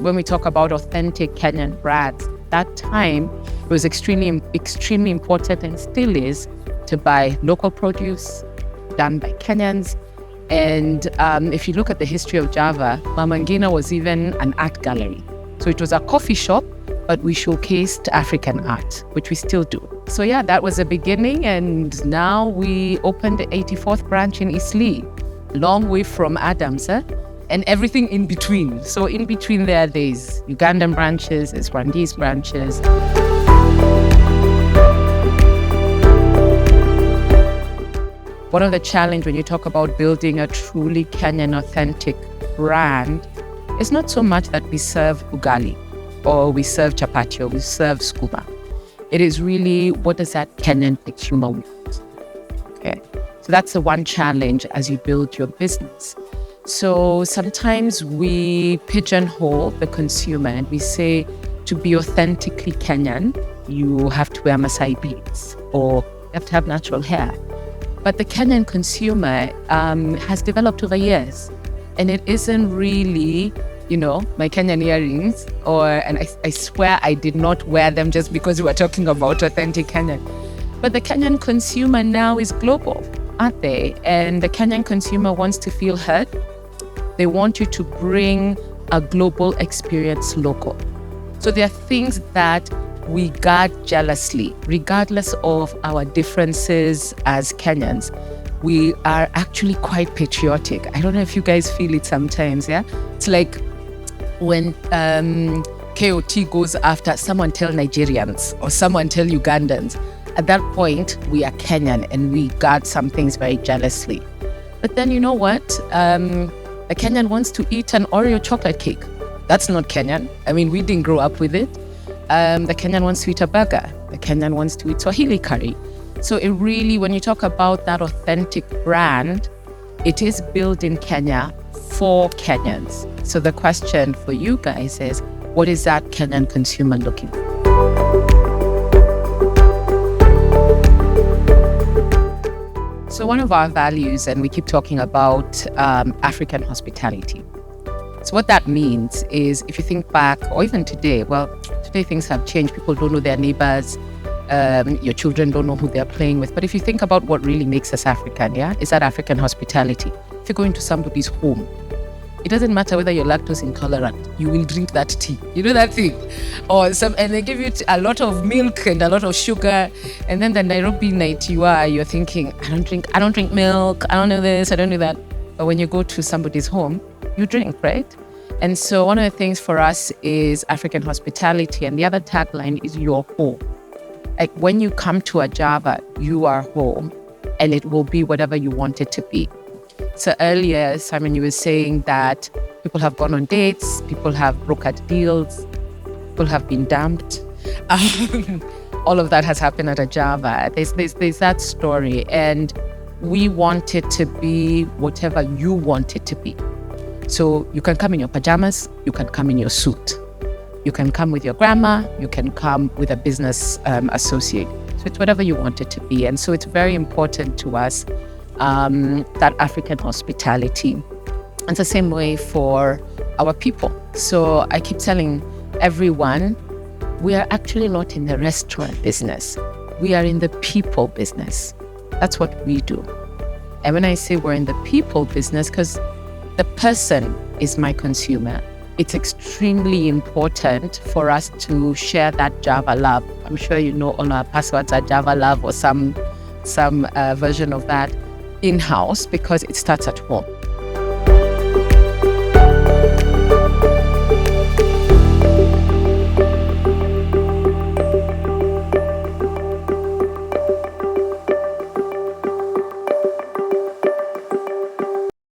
when we talk about authentic Kenyan brands, that time it was extremely important, and still is, to buy local produce done by Kenyans. And if you look at the history of Java, Mama Ngina was even an art gallery. So it was a coffee shop, but we showcased African art, which we still do. So yeah, that was the beginning. And now we opened the 84th branch in Eastleigh, long way from Adams, and everything in between. So in between there's Ugandan branches, there's Rwandese branches. One of the challenges when you talk about building a truly Kenyan authentic brand is not so much that we serve ugali or we serve chapati or we serve skuma. It is really, what does that Kenyan consumer want? Okay, so that's the one challenge as you build your business. So sometimes we pigeonhole the consumer and we say, to be authentically Kenyan, you have to wear Masai beads or you have to have natural hair. But the Kenyan consumer has developed over years, and it isn't really, my Kenyan earrings, and I swear I did not wear them just because we were talking about authentic Kenyan. But the Kenyan consumer now is global, aren't they? And the Kenyan consumer wants to feel heard. They want you to bring a global experience local. So there are things that we guard jealously, regardless of our differences as Kenyans. We are actually quite patriotic. I don't know if you guys feel it sometimes, yeah? It's like when KOT goes after someone tell Nigerians or someone tell Ugandans. At that point, we are Kenyan and we guard some things very jealously. But then you know what? A Kenyan wants to eat an Oreo chocolate cake. That's not Kenyan. I mean, we didn't grow up with it. The Kenyan wants to eat a burger. The Kenyan wants to eat Swahili curry. So it really, when you talk about that authentic brand, it is built in Kenya for Kenyans. So the question for you guys is, what is that Kenyan consumer looking for? So one of our values, and we keep talking about African hospitality. So what that means is, if you think back, or even today, today things have changed. People don't know their neighbors. Your children don't know who they're playing with. But if you think about what really makes us African, is that African hospitality. If you go into somebody's home, it doesn't matter whether you're lactose intolerant, you will drink that tea. You know that thing? And they give you a lot of milk and a lot of sugar. And then the Nairobi night you're thinking, I don't drink milk, I don't know this, I don't do that. But when you go to somebody's home, you drink, right? And so one of the things for us is African hospitality, and the other tagline is your home. Like when you come to a Java, you are home, and it will be whatever you want it to be. So earlier, Simon, you were saying that people have gone on dates, people have brokered deals, people have been dumped. All of that has happened at a Java. There's that story, and we want it to be whatever you want it to be. So you can come in your pajamas, you can come in your suit. You can come with your grandma, you can come with a business associate. So it's whatever you want it to be. And so it's very important to us, that African hospitality. And it's the same way for our people. So I keep telling everyone, we are actually not in the restaurant business. We are in the people business. That's what we do. And when I say we're in the people business, because the person is my consumer, it's extremely important for us to share that Java love. I'm sure you know all our passwords are Java love or some version of that in-house, because it starts at home.